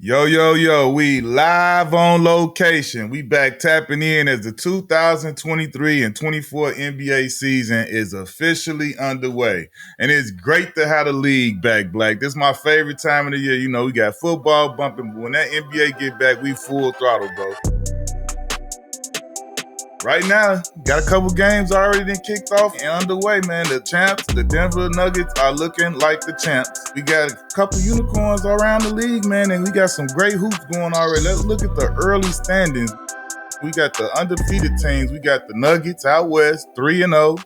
Yo, yo, yo, we live on location. We back tapping in as the 2023 and 24 NBA season is officially underway. And it's great to have the league back, Black. This is my favorite time of the year. You know, we got football bumping, but when that NBA get back, we full throttle, bro. Right now, got a couple games already been kicked off and underway, man. The champs, the Denver Nuggets, are looking like the champs. We got a couple unicorns around the league, man, and we got some great hoops going already. Let's look at the early standings. We got the undefeated teams. We got the Nuggets out west, 3-0.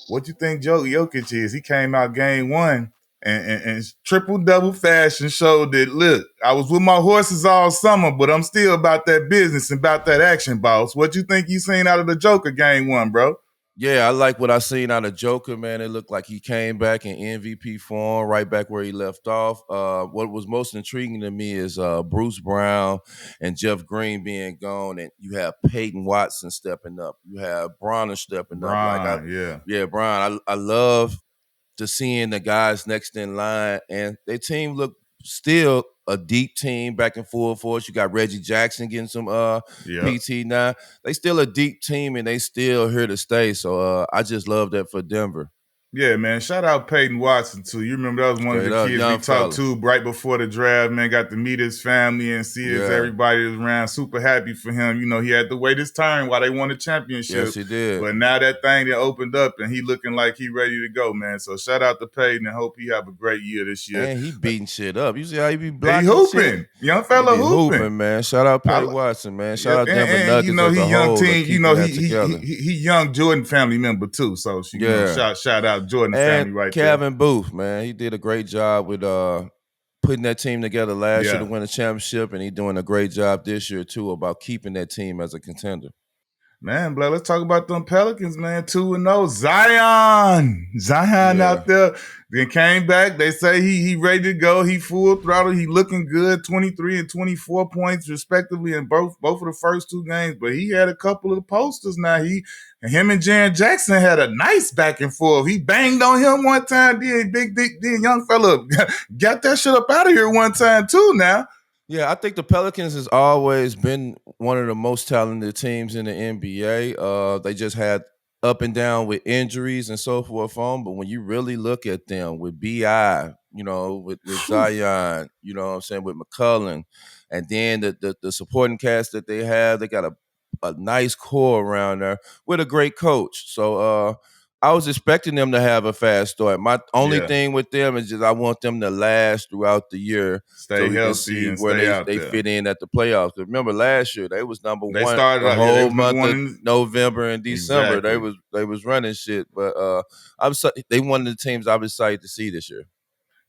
What you think Joe Jokic is? He came out game one and triple-double fashion showed that, look, I was with my horses all summer, but I'm still about that business and about that action, boss. What you think you seen out of the Joker game one, bro? Yeah, I like what I seen out of Joker, man. It looked like he came back in MVP form, right back where he left off. What was most intriguing to me is Bruce Brown and Jeff Green being gone, and you have Peyton Watson stepping up. You have Bronner stepping up. Brian. I love to seeing the guys next in line, and their team look still a deep team back and forth for us. You got Reggie Jackson getting some PT now. They still a deep team, and they still here to stay. So I just love that for Denver. Yeah, man. Shout out Peyton Watson, too. You remember that was one of the kids we talked to right before the draft, man. Got to meet his family and see everybody was around. Super happy for him. You know, he had to wait his turn while they won the championship. Yes, he did. But now that thing that opened up and he looking like he ready to go, man. So shout out to Peyton and hope he have a great year this year. And he beating shit up. You see how he be blocking He hooping. Shit? Young fella hooping. Man. Shout out Peyton Watson, man. Shout out Denver Nuggets. You know, he young team. You know, he young Jordan family member, too. So, shout out Jordan family right there. Kevin Booth, man, he did a great job with putting that team together last year to win a championship, and he's doing a great job this year, too, about keeping that team as a contender. Man, Blair, let's talk about them Pelicans, man. 2-0. Zion out there. Then came back. They say he ready to go. He full throttle. He looking good. 23 and 24 points, respectively, in both of the first two games. But he had a couple of posters now. Him and Jaren Jackson had a nice back and forth. He banged on him one time. Then young fella got that shit up out of here one time, too, now. Yeah, I think the Pelicans has always been one of the most talented teams in the NBA. They just had up and down with injuries and so forth on, but when you really look at them with B.I., you know, with Zion, you know what I'm saying, with McCullough, and then the supporting cast that they have, they got a nice core around there with a great coach. So I was expecting them to have a fast start. My only thing with them is just I want them to last throughout the year. Stay healthy and where they fit in at the playoffs. Remember last year they was number one the whole month of November and December. Exactly. They was running shit, but they one of the teams I'm excited to see this year.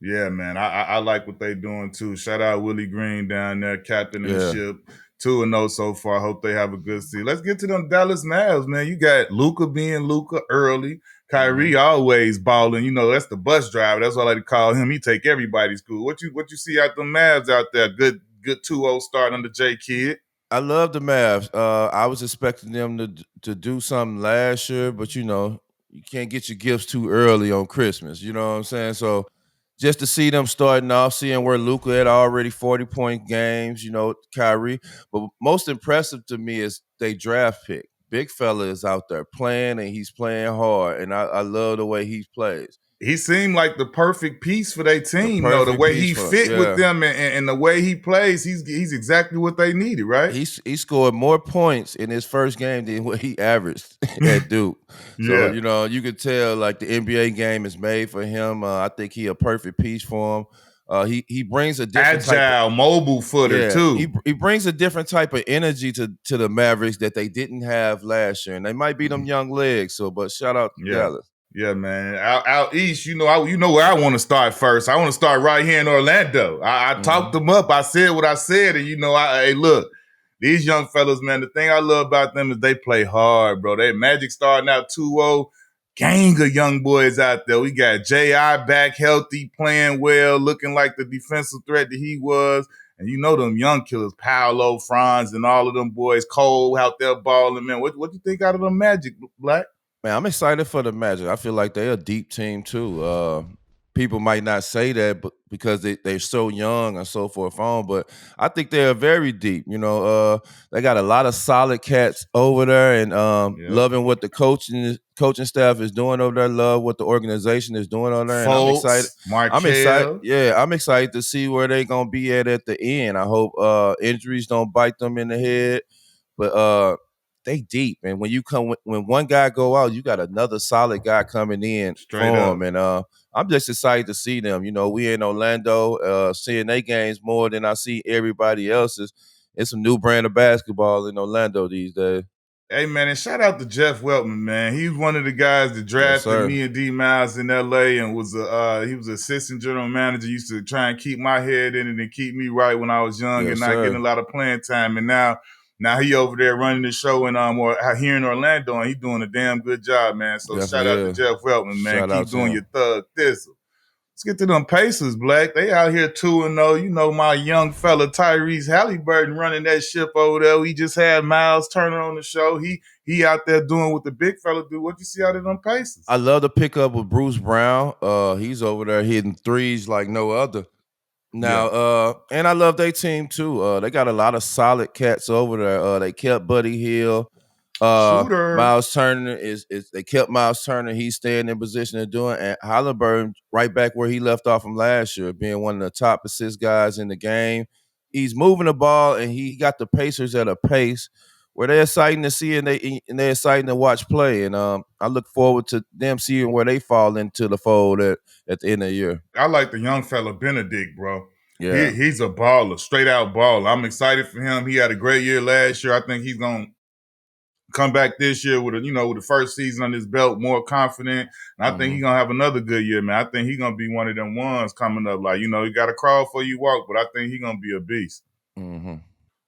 Yeah, man. I like what they doing too. Shout out Willie Green down there, captaining the ship. 2-0 so far. Hope they have a good season. Let's get to them Dallas Mavs, man. You got Luka being Luka early. Kyrie always balling. You know, that's the bus driver. That's what I like to call him. He take everybody's school. What you see out the Mavs out there? Good 2-0 start under J Kidd. I love the Mavs. I was expecting them to do something last year, but you know, you can't get your gifts too early on Christmas. You know what I'm saying? So just to see them starting off, seeing where Luka had already 40-point games, you know, Kyrie. But most impressive to me is they draft pick. Big fella is out there playing, and he's playing hard, and I love the way he plays. He seemed like the perfect piece for their team, though. The way he fit with them and the way he plays, he's exactly what they needed, right? He scored more points in his first game than what he averaged at Duke. So, you know, you could tell, like, the NBA game is made for him. I think he a perfect piece for him. He brings a different agile, mobile footer too. He brings a different type of energy to the Mavericks that they didn't have last year, and they might be them young legs. So, but shout out to Dallas. Yeah, man. Out east, you know where I want to start first. I want to start right here in Orlando. I talked them up. I said what I said, and hey, look, these young fellas, man. The thing I love about them is they play hard, bro. They Magic starting out 2-0. Gang of young boys out there. We got J.I. back healthy, playing well, looking like the defensive threat that he was. And you know them young killers, Paolo, Franz, and all of them boys, Cole out there balling, man. What you think out of the Magic, Black? Man, I'm excited for the Magic. I feel like they're a deep team too. people might not say that, but because they're so young and so forth on. But I think they are very deep. They got a lot of solid cats over there, and Yep. loving what the coaching staff is doing over there. Love what the organization is doing over there, and I'm excited. Folks, Markel. Yeah, I'm excited to see where they're gonna be at the end. I hope injuries don't bite them in the head, but they deep. And when one guy go out, you got another solid guy coming in Straight for up. them. And I'm just excited to see them. We in Orlando, seeing their games more than I see everybody else's. It's a new brand of basketball in Orlando these days. Hey, man, and shout out to Jeff Weltman, man. He was one of the guys that Yes, drafted sir. me and D Miles in L.A. and he was assistant general manager. Used to try and keep my head in it and keep me right when I was young Yes, and not sir. getting a lot of playing time. And now he over there running the show here in Orlando, and he's doing a damn good job, man. So shout Definitely out to is. Jeff Weltman, man. Shout out Keep to doing him. your thug thistle. Let's get to them Pacers, Black. They out here 2-0. You know my young fella Tyrese Halliburton running that ship over there. We just had Miles Turner on the show. He out there doing what the big fella do. What you see out of them Pacers? I love the pickup with Bruce Brown. He's over there hitting threes like no other. Now, and I love their team too. They got a lot of solid cats over there. They kept Buddy Hill. Shooter. Miles Turner is they kept Miles Turner. He's staying in position to do it. And Halliburton right back where he left off from last year, being one of the top assist guys in the game. He's moving the ball, and he got the Pacers at a pace where they're exciting to see and they're exciting to watch play. And I look forward to them seeing where they fall into the fold at the end of the year. I like the young fella Benedict, bro. Yeah. He's a baller, straight out baller. I'm excited for him. He had a great year last year. I think he's gonna come back this year with the first season on his belt, more confident. And I think he's gonna have another good year, man. I think he's gonna be one of them ones coming up. Like, you got to crawl before you walk, but I think he's gonna be a beast. Mm-hmm.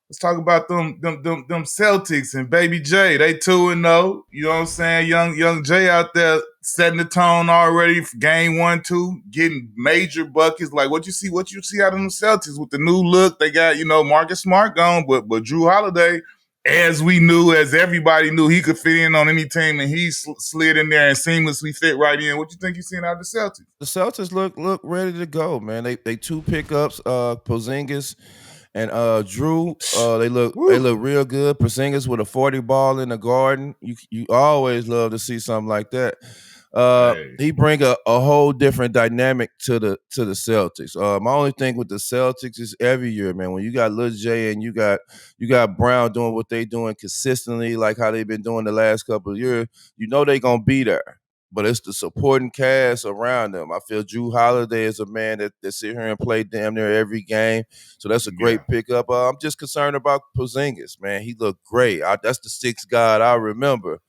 Let's talk about them Celtics and Baby J. They 2-0. You know what I'm saying? Young Jay out there setting the tone already for game 1, 2, getting major buckets. Like what you see out of them Celtics with the new look. They got, Marcus Smart gone, but Drew Holiday, as everybody knew, he could fit in on any team, and he slid in there and seamlessly fit right in. What you think you seen out of the Celtics? The Celtics look ready to go, man. They 2 pickups, Porzingis and Drew. They look real good. Porzingis with a 40 ball in the Garden. You always love to see something like that. He bring a whole different dynamic to the Celtics. My only thing with the Celtics is every year, man, when you got Lil J and you got Brown doing what they doing consistently, like how they've been doing the last couple of years, they gonna be there. But it's the supporting cast around them. I feel Drew Holiday is a man that sit here and play damn near every game. So that's a great pickup. I'm just concerned about Porzingis, man. He looked great. That's the sixth guy I remember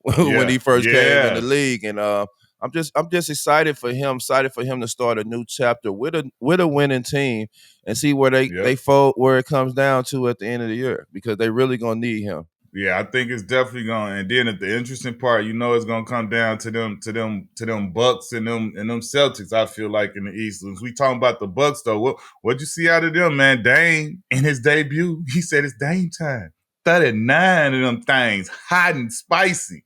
when he first came in the league. And I'm just excited for him. Excited for him to start a new chapter with a winning team and see where they fold, where it comes down to at the end of the year, because they really gonna need him. Yeah, I think it's definitely going. And then at the interesting part, it's going to come down to them Bucks and them Celtics. I feel like in the East, as we talking about the Bucks though, what'd you see out of them, man? Dame in his debut, he said it's Dame time. 39 of them things, hot and spicy,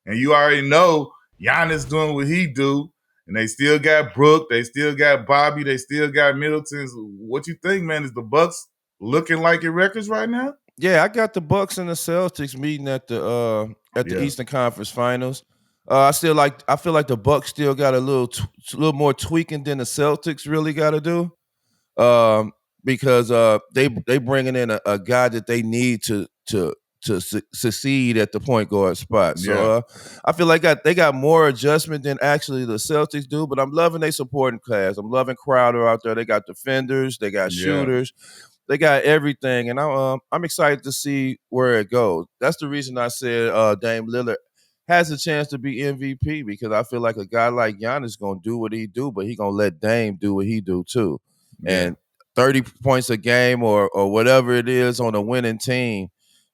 and you already know Giannis doing what he do. And they still got Brook, they still got Bobby, they still got Middleton. What you think, man? Is the Bucks looking like your records right now? Yeah, I got the Bucks and the Celtics meeting at the Eastern Conference Finals. I feel like the Bucks still got a little more tweaking than the Celtics really got to do, because they bringing in a guy that they need to succeed at the point guard spot. So I feel like they got more adjustment than actually the Celtics do. But I'm loving their supporting class. I'm loving Crowder out there. They got defenders. They got shooters. They got everything, and I'm excited to see where it goes. That's the reason I said Dame Lillard has a chance to be MVP, because I feel like a guy like Giannis gonna do what he do, but he gonna let Dame do what he do too. And 30 points a game or whatever it is on a winning team,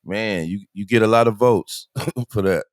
man, you get a lot of votes for that.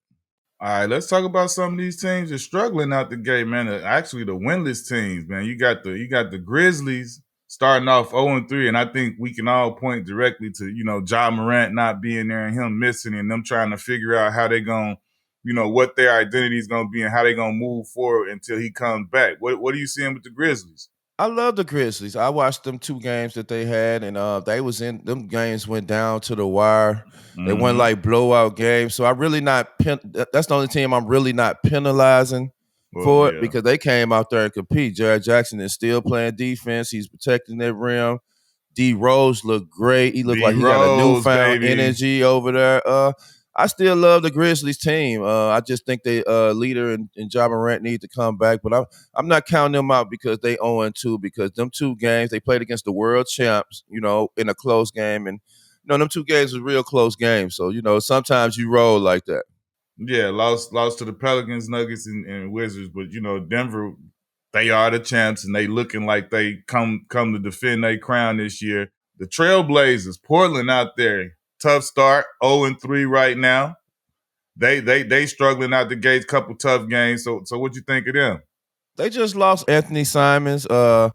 All right, let's talk about some of these teams that are struggling out the gate, man. Actually, the winless teams, man. You got the Grizzlies starting off 0-3, and I think we can all point directly to Ja Morant not being there and him missing, and them trying to figure out how they're gonna what their identity is going to be and how they're going to move forward until he comes back. What are you seeing with the Grizzlies? I love the Grizzlies. I watched them 2 games that they had, and they was in them games went down to the wire. They went like blowout games. So I really that's the only team I'm really not penalizing for it because they came out there and compete. Jared Jackson is still playing defense. He's protecting that rim. D Rose looked great. He looked like he got a newfound energy over there. I still love the Grizzlies team. I just think they leader and Ja Morant need to come back, but I'm not counting them out because they 0-2 because them 2 games they played against the world champs, in a close game, and them 2 games was real close games. So sometimes you roll like that. Yeah, lost to the Pelicans, Nuggets, and Wizards, but Denver, they are the champs, and they looking like they come to defend their crown this year. The Trailblazers, Portland out there, tough start, 0-3 right now. They struggling out the gates, couple tough games. So what you think of them? They just lost Anthony Simons. They're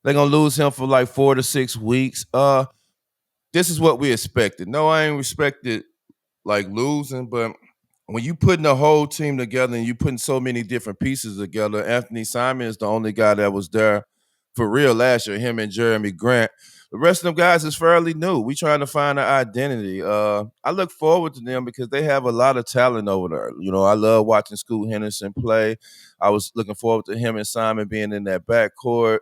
gonna lose him for like 4 to 6 weeks. This is what we expected. No, I ain't respected like losing, but when you putting the whole team together and you putting so many different pieces together, Anthony Simon is the only guy that was there for real last year, him and Jeremy Grant. The rest of them guys is fairly new. We trying to find an identity. I look forward to them because they have a lot of talent over there. I love watching Scoot Henderson play. I was looking forward to him and Simon being in that backcourt.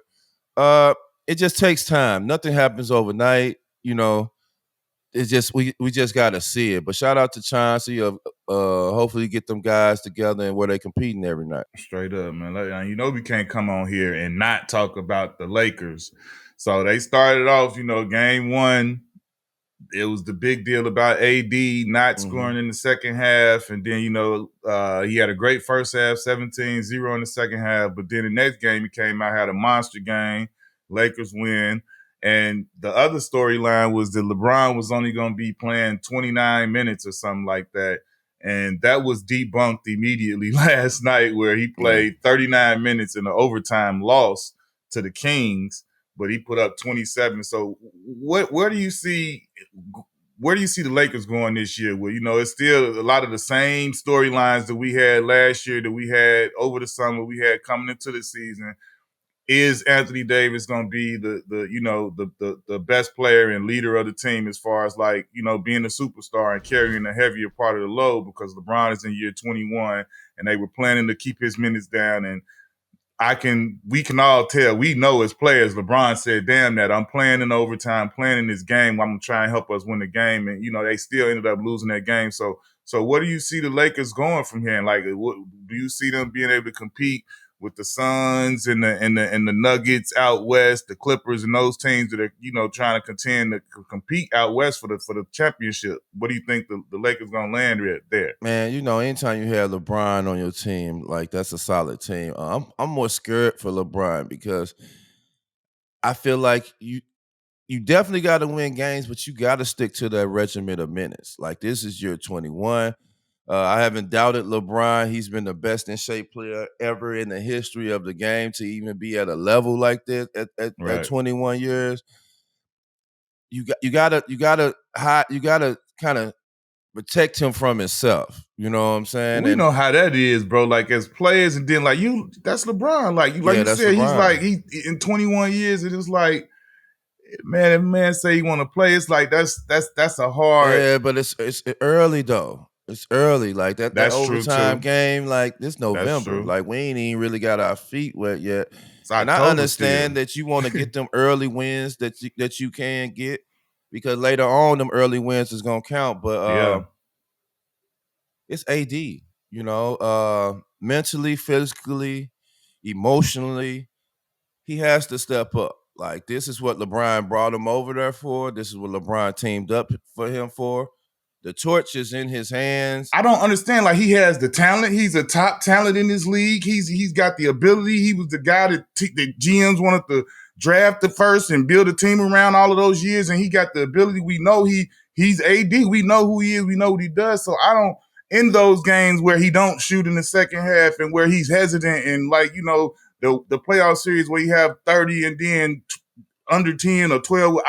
It just takes time. Nothing happens overnight. It's just we just got to see it. But shout out to Chauncey of hopefully get them guys together and where they competing every night. Straight up, man. We can't come on here and not talk about the Lakers. So they started off, game 1. It was the big deal about AD not scoring in the second half. And then, he had a great first half, 17-0 in the second half. But then the next game he came out, had a monster game. Lakers win. And the other storyline was that LeBron was only going to be playing 29 minutes or something like that. And that was debunked immediately last night where he played 39 minutes in an overtime loss to the Kings, but he put up 27. So where do you see the Lakers going this year? Well, it's still a lot of the same storylines that we had last year, that we had over the summer, we had coming into the season. Is Anthony Davis going to be the best player and leader of the team as far as being a superstar and carrying a heavier part of the load, because LeBron is in year 21 and they were planning to keep his minutes down. And we can all tell, we know as players, LeBron said, damn that, I'm playing in overtime, playing in this game, I'm going to try and help us win the game. And, they still ended up losing that game. So what do you see the Lakers going from here? And do you see them being able to compete with the Suns and the Nuggets out west, the Clippers and those teams that are, trying to contend to compete out west for the championship? What do you think the Lakers going to land there? Man, anytime you have LeBron on your team, that's a solid team. I'm more scared for LeBron because I feel like you definitely got to win games, but you got to stick to that regimen of minutes. This is year 21. I haven't doubted LeBron. He's been the best in shape player ever in the history of the game to even be at a level like this at 21 years. You gotta kind of protect him from himself. You know what I'm saying? We know how that is, bro. As players, and then that's LeBron. You said, LeBron. He's in 21 years, and it's man, if man say he want to play, it's that's a hard. Yeah, but it's early though. It's early, that overtime game. This November, we ain't even really got our feet wet yet. And I understand that you want to get them early wins that you can get, because later on them early wins is gonna count. But it's AD, mentally, physically, emotionally, he has to step up. This is what LeBron brought him over there for. This is what LeBron teamed up for him for. The torch is in his hands. I don't understand. He has the talent. He's a top talent in this league. He's got the ability. He was the guy that the GMs wanted to draft the first and build a team around all of those years. And he got the ability. We know he's AD. We know who he is. We know what he does. So I don't, in those games where he don't shoot in the second half and where he's hesitant and the playoff series where you have 30 and then under 10 or 12,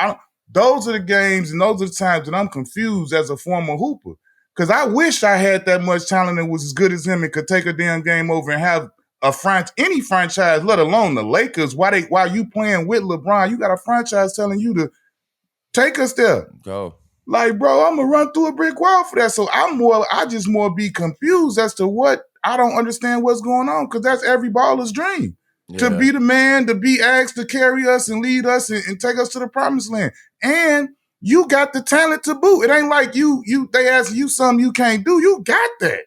those are the games and those are the times that I'm confused as a former hooper, Because I wish I had that much talent and was as good as him and could take a damn game over and have any franchise, let alone the Lakers, while you playing with LeBron, you got a franchise telling you to take us there. Go. Like, bro, I'm gonna run through a brick wall for that. So I just more be confused as to what I don't understand what's going on, because that's every baller's dream. Yeah. To be the man, to be asked to carry us and lead us and take us to the promised land. And you got the talent to boot. It ain't like they ask you something you can't do. You got that.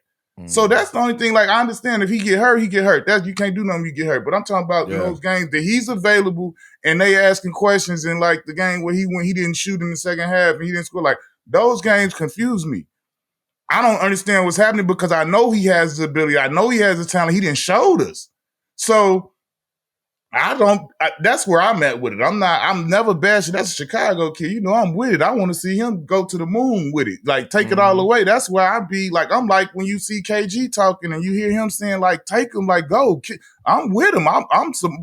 So that's the only thing. Like, I understand if he get hurt, he get hurt. That you can't do nothing, you get hurt. But I'm talking about those games that he's available and they asking questions, and like the game when he didn't shoot in the second half and he didn't score. Like, those games confuse me. I don't understand what's happening because I know he has the ability. I know he has the talent. He didn't show us. So that's where I'm at with it. I'm never bashing. That's a Chicago kid. You know, I'm with it. I want to see him go to the moon with it. Like, take it all away. That's where I be like, I'm like when you see KG talking and you hear him saying, like, take him, like, go. I'm with him. I'm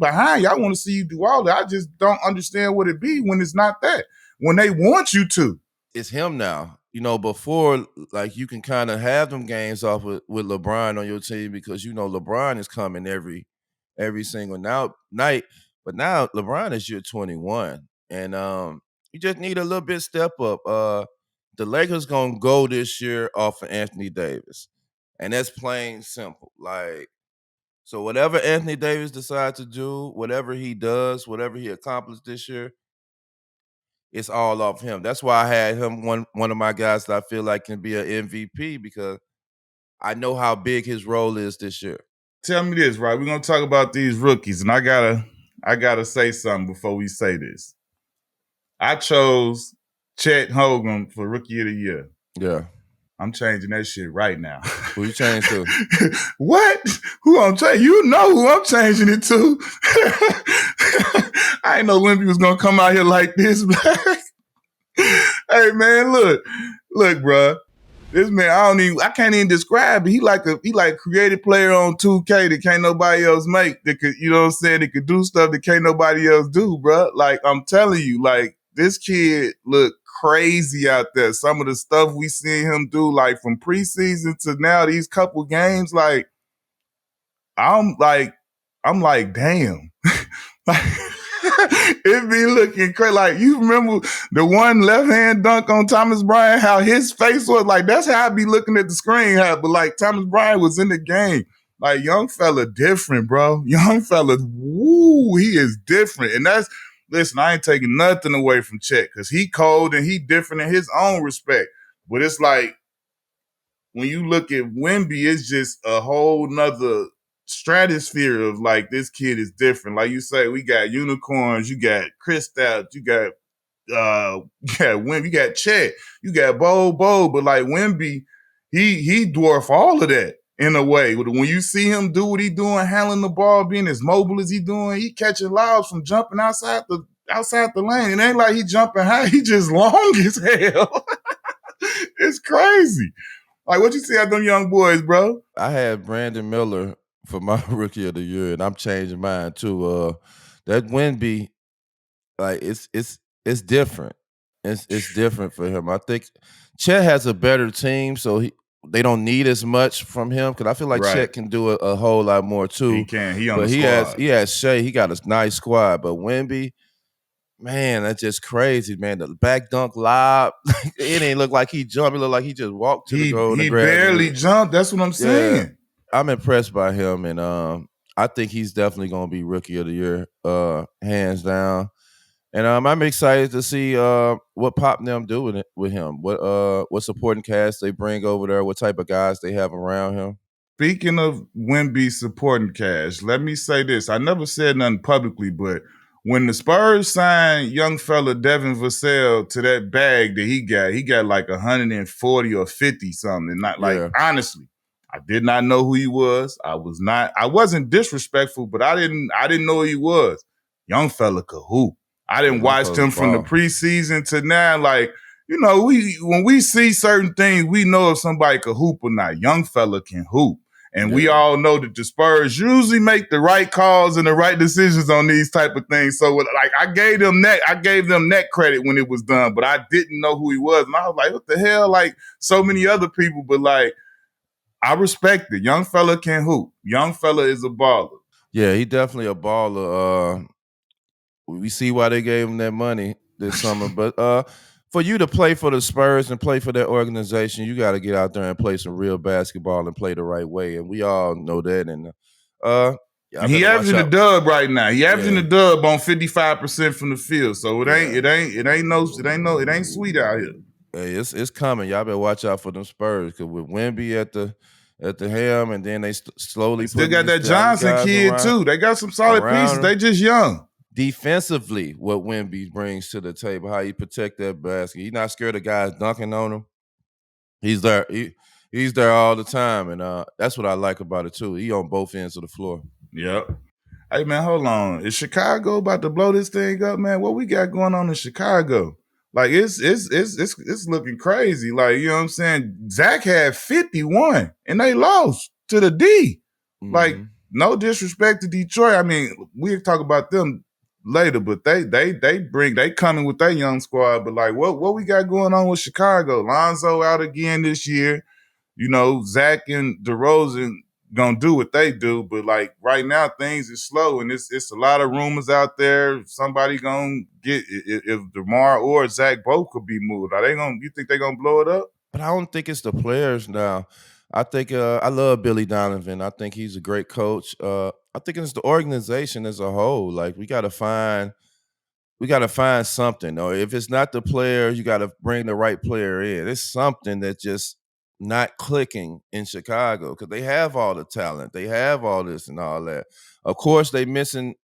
behind you. I want to see you do all that. I just don't understand what it be when it's not that. When they want you to. It's him now. You know, before, like, you can kind of have them games off with LeBron on your team because, you know, LeBron is coming every single night. But now LeBron is year 21. And you just need a little bit step up. The Lakers going to go this year off of Anthony Davis. And that's plain simple. Like, so whatever Anthony Davis decides to do, whatever he does, whatever he accomplished this year, it's all off him. That's why I had him one of my guys that I feel like can be an MVP, because I know how big his role is this year. Tell me this, right? We're gonna talk about these rookies, and I gotta say something before we say this. I chose Chet Holmgren for Rookie of the Year. Yeah. I'm changing that shit right now. Who you changing to? What? Who I'm changing? You know who I'm changing it to. I ain't know Wemby was gonna come out here like this. Hey man, look, bruh. This man, I can't even describe it. He like a creative player on 2K that can't nobody else make. That could, you know what I'm saying? That could do stuff that can't nobody else do, bruh. Like, I'm telling you, like, this kid look crazy out there. Some of the stuff we seen him do, like from preseason to now, these couple games, like, I'm like, damn. Like, it be looking crazy. Like, you remember the one left-hand dunk on Thomas Bryant, how his face was? Like, that's how I be looking at the screen. But like, Thomas Bryant was in the game. Like, young fella different, bro. Young fella, woo, he is different. And listen, I ain't taking nothing away from Chet, because he cold and he different in his own respect. But it's like, when you look at Wemby, it's just a whole nother stratosphere of, like, this kid is different. Like you say, we got unicorns, you got Kristaps, you got Wemby, you got Chet, you got Bo, but like Wemby, he dwarf all of that in a way. When you see him do what he doing, handling the ball, being as mobile as he doing, he catching lobs from jumping outside the lane. It ain't like he jumping high, he just long as hell. It's crazy. Like, what you see out them young boys, bro? I had Brandon Miller for my Rookie of the Year, and I'm changing mine too. That Wemby, like, it's different. It's different for him. I think Chet has a better team, so they don't need as much from him, because I feel like Chet can do a whole lot more too. He can. He on the squad. He has Shea. He got a nice squad, but Wemby, man, that's just crazy, man. The back dunk lob, it ain't look like he jumped. It looked like he just walked to the goal. He barely jumped. That's what I'm saying. Yeah, I'm impressed by him, and I think he's definitely going to be Rookie of the Year, hands down. And I'm excited to see what Pop and them do with him. What supporting cast they bring over there. What type of guys they have around him. Speaking of Wemby supporting cast, let me say this. I never said nothing publicly, but when the Spurs signed young fella Devin Vassell to that bag that he got like 140 or 50 something. And not like, honestly, I did not know who he was. I wasn't disrespectful, but I didn't know who he was. Young fella could hoop. I didn't watch him from the preseason to now. Like, you know, when we see certain things, we know if somebody could hoop or not. Young fella can hoop. And we all know that the Spurs usually make the right calls and the right decisions on these type of things. So like I gave them that credit when it was done, but I didn't know who he was. And I was like, what the hell? Like so many other people, but like I respect it. Young fella can hoop. Young fella is a baller. Yeah, he definitely a baller. We see why they gave him that money this summer. But for you to play for the Spurs and play for that organization, you got to get out there and play some real basketball and play the right way. And we all know that. And he averaging the dub right now. He averaging the dub on 55% from the field. So it ain't sweet out here. Hey, it's coming. Y'all better watch out for them Spurs because with Wemby at the helm, and then they slowly still got that Johnson kid around, too. They got some solid pieces. They just young. Defensively, what Wemby brings to the table, how he protect that basket. He's not scared of guys dunking on him. He's there. He's there all the time, and that's what I like about it too. He on both ends of the floor. Yep. Hey man, hold on. Is Chicago about to blow this thing up, man? What we got going on in Chicago? Like it's looking crazy. Like, you know what I'm saying? Zach had 51 and they lost to the D. Mm-hmm. Like, no disrespect to Detroit. I mean, we'll talk about them later, but they coming with their young squad. But like what we got going on with Chicago? Lonzo out again this year. You know, Zach and DeRozan gonna do what they do, but like right now things is slow and it's a lot of rumors out there. Somebody gonna get if DeMar or Zach both could be moved. You think they're gonna blow it up? But I don't think it's the players now. I think I love Billy Donovan. I think he's a great coach. I think it's the organization as a whole. Like we gotta find something. Or if it's not the player, you gotta bring the right player in. It's something that just not clicking in Chicago because they have all the talent. They have all this and all that. Of course, they missing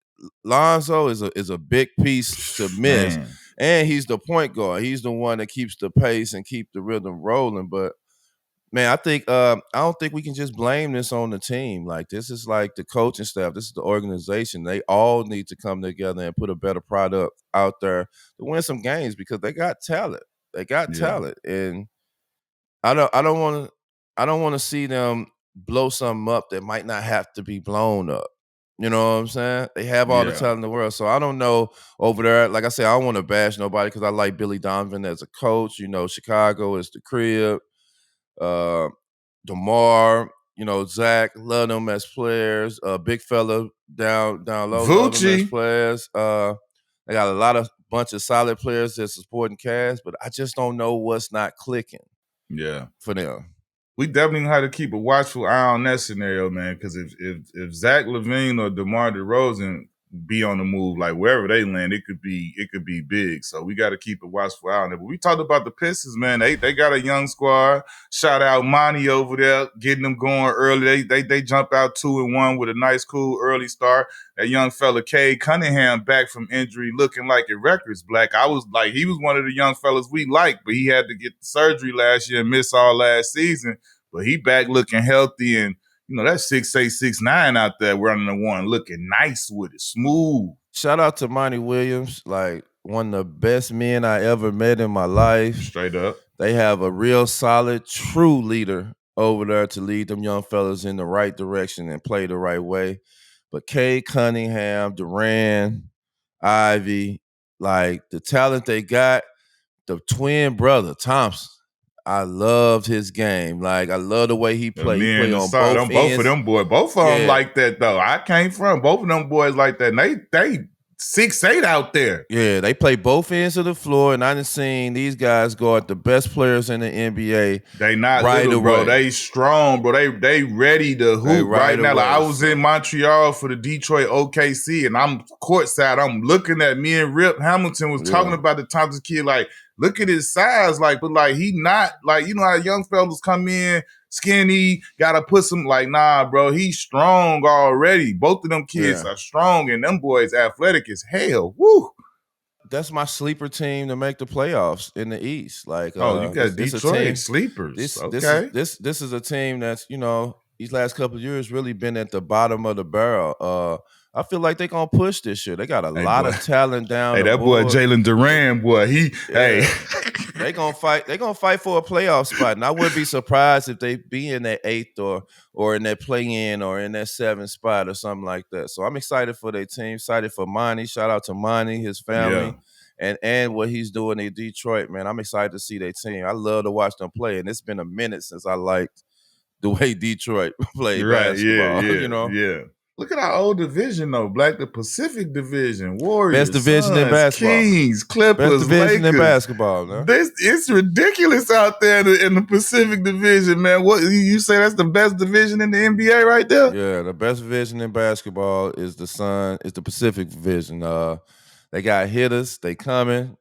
Lonzo is a big piece to miss. Man. And he's the point guard. He's the one that keeps the pace and keep the rhythm rolling. But man, I think I don't think we can just blame this on the team. Like this is like the coaching staff. This is the organization. They all need to come together and put a better product out there to win some games because they got talent. They got talent, and I don't want to see them blow something up that might not have to be blown up. You know what I'm saying? They have all the talent in the world. So I don't know over there. Like I said, I don't want to bash nobody because I like Billy Donovan as a coach. You know, Chicago is the crib. DeMar, you know, Zach, love them as players. Big fella down low, love them as players. They got a bunch of solid players that's supporting Cavs, but I just don't know what's not clicking. Yeah, for them. We definitely have to keep a watchful eye on that scenario, man. Because if Zach LaVine or DeMar DeRozan be on the move, like wherever they land, it could be big. So we got to keep a watchful eye on it. But we talked about the Pistons, man. They got a young squad. Shout out Monty over there, getting them going early. They jump out 2-1 with a nice, cool early start. That young fella Cade Cunningham back from injury, looking like a records black. I was like, he was one of the young fellas we liked, but he had to get the surgery last year and miss all last season. But he back looking healthy and. You know, that's 6'8", 6'9" out there running the one, looking nice with it, smooth. Shout out to Monty Williams, like one of the best men I ever met in my life. Straight up. They have a real solid, true leader over there to lead them young fellas in the right direction and play the right way. But Cade Cunningham, Durant, Ivy, like the talent they got, the twin brother, Thompson. I loved his game. Like, I love the way he played. He played on both ends. Both of them boys. Both of them like that, though. I came from both of them boys like that. And they 6'8" out there. Yeah, they play both ends of the floor, and I done seen these guys go at the best players in the NBA. They not right little, bro. They strong, bro. They ready to hoop right now. Like, I was in Montreal for the Detroit OKC, and I'm courtside. I'm looking at me and Rip Hamilton was talking about the Thompson kid. Like, look at his size. Like, but like he not like, you know how young fellas come in skinny, gotta put some, like, nah, bro, he's strong already. Both of them kids are strong, and them boys athletic as hell. Woo! That's my sleeper team to make the playoffs in the East. Like, you got Detroit sleepers. This is a team that's, you know, these last couple of years really been at the bottom of the barrel. I feel like they're gonna push this year. They got a Hey, lot boy. of talent down Hey, the that boy board. Jalen Duran, boy, hey. They gonna fight. They gonna fight for a playoff spot, and I wouldn't be surprised if they be in that 8th or in that play-in or in that 7th spot or something like that. So I'm excited for their team. Excited for Monty. Shout out to Monty, his family, and what he's doing in Detroit. Man, I'm excited to see their team. I love to watch them play, and it's been a minute since I liked the way Detroit played basketball. Yeah. Look at our old division though, Black. The Pacific Division, Warriors, Best division in Suns, basketball. Kings, Clippers, Best division Lakers. in basketball, man. It's ridiculous out there in the Pacific Division, man. What you say? That's the best division in the NBA right there? Yeah, the best division in basketball is the Pacific Division. They got hitters. They coming.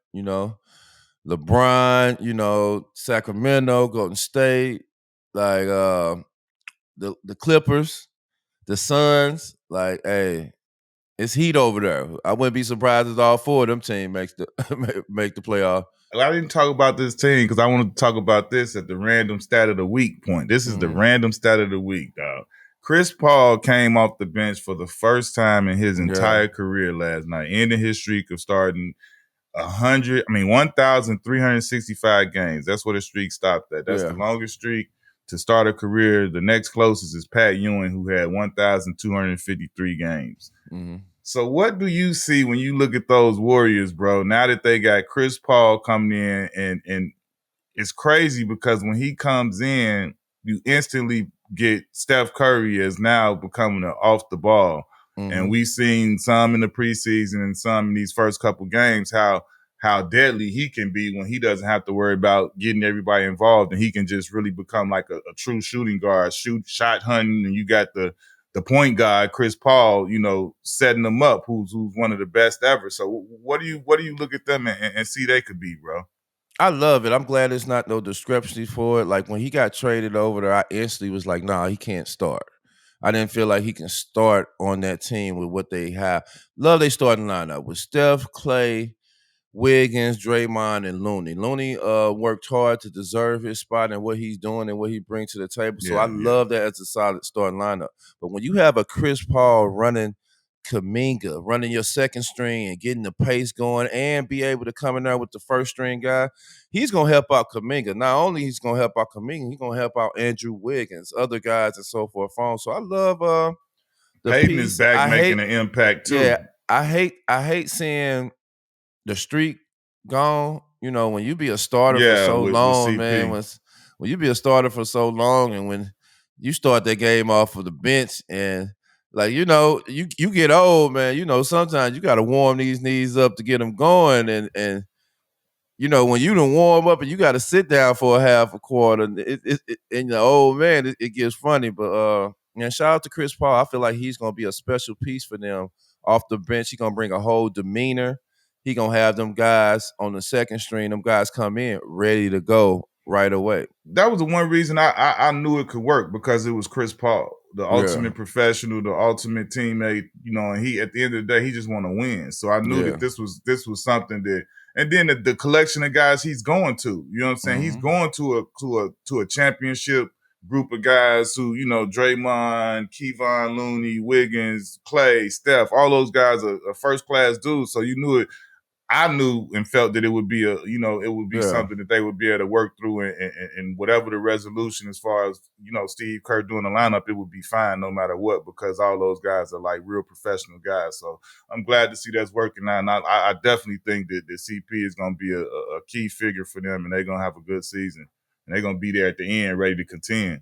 LeBron. Sacramento, Golden State, like the Clippers, the Suns. Like, hey, it's heat over there. I wouldn't be surprised if all 4 of them teams make the playoff. I didn't talk about this team because I wanted to talk about this at the random stat of the week point. This is the random stat of the week, dog. Chris Paul came off the bench for the first time in his entire career last night, ending his streak of starting 1,365 games. That's where the streak stopped at. That's the longest streak to start a career. The next closest is Pat Ewing, who had 1,253 games. Mm-hmm. So what do you see when you look at those Warriors, bro, now that they got Chris Paul coming in? And it's crazy because when he comes in, you instantly get Steph Curry as now becoming an off the ball. Mm-hmm. And we've seen some in the preseason and some in these first couple games how deadly he can be when he doesn't have to worry about getting everybody involved, and he can just really become like a true shooting guard, shot hunting, and you got the point guard, Chris Paul, setting them up, who's one of the best ever. So what do you look at them and see they could be, bro? I love it. I'm glad there's not no discrepancy for it. Like when he got traded over there, I instantly was like, nah, he can't start. I didn't feel like he can start on that team with what they have. Love they starting lineup with Steph, Clay, Wiggins, Draymond, and Looney. Looney worked hard to deserve his spot and what he's doing and what he brings to the table. So I love that as a solid starting lineup. But when you have a Chris Paul running Kuminga, running your second string and getting the pace going and be able to come in there with the first string guy, he's going to help out Kuminga. Not only he's going to help out Kuminga, he's going to help out Andrew Wiggins, other guys, and so forth. So I love the Payton piece. is back making an impact too. Yeah, I hate seeing the streak gone. When you be a starter for so long, man, when you be a starter for so long and when you start that game off of the bench and you get old, man, sometimes you got to warm these knees up to get them going. And when you done warm up and you got to sit down for a half a quarter and the old man, it gets funny. But shout out to Chris Paul. I feel like he's going to be a special piece for them off the bench. He's going to bring a whole demeanor. He going to have them guys on the second string, them guys come in ready to go right away. That was the one reason I knew it could work, because it was Chris Paul, the ultimate professional, the ultimate teammate, and he, at the end of the day, he just want to win. So I knew that this was something that, and then the collection of guys he's going to, you know what I'm saying? Mm-hmm. He's going to a championship group of guys who, Draymond, Kevon Looney, Wiggins, Clay, Steph, all those guys are first-class dudes. So you knew it. I knew and felt that it would be something that they would be able to work through, and whatever the resolution as far as, Steve Kerr doing the lineup, it would be fine no matter what, because all those guys are like real professional guys. So I'm glad to see that's working now. And I definitely think that CP is going to be a key figure for them, and they're going to have a good season, and they're going to be there at the end ready to contend.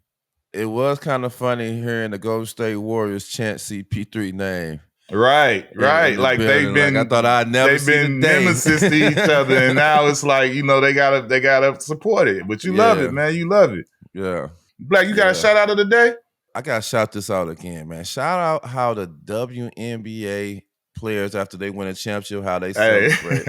It was kind of funny hearing the Golden State Warriors chant CP3 name. Right. Like they've been, I thought I'd never see the day. Nemesis to each other, and now it's like, they gotta support it. But you love it, man. You love it. Yeah. Black, you got a shout out of the day? I gotta shout this out again, man. Shout out how the WNBA players, after they win a championship, how they celebrate.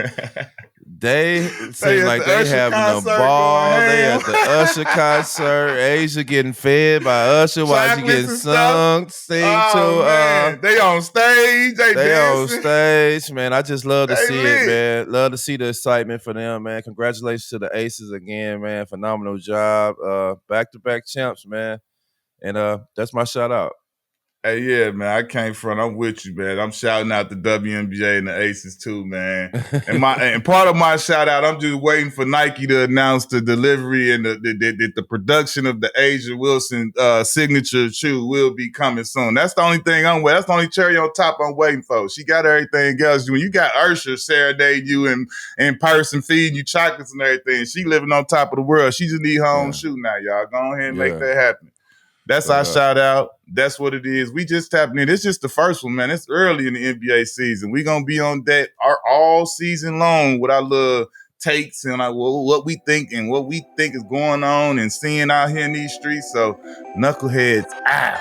They seem like they having a ball. They at the Usher concert. Asia getting fed by Usher while she getting sung to. They on stage. They on stage, man. I just love to see it, man. Love to see the excitement for them, man. Congratulations to the Aces again, man. Phenomenal job. Back-to-back champs, man. And that's my shout out. Hey, yeah, man, I came from. I'm with you, man. I'm shouting out the WNBA and the Aces too, man. And part of my shout out, I'm just waiting for Nike to announce the delivery and the production of the Asia Wilson signature shoe will be coming soon. That's the only thing I'm waiting. That's the only cherry on top I'm waiting for. She got everything else. When you got Ursher serenading you in person, feeding you chocolates and everything, she living on top of the world. She just need her own shoe now, y'all. Go ahead and make that happen. That's our shout out. That's what it is. We just tapping in. It's just the first one, man. It's early in the NBA season. We're going to be on that all season long with our little takes and what we think and what we think is going on and seeing out here in these streets. So, Knuckleheads out.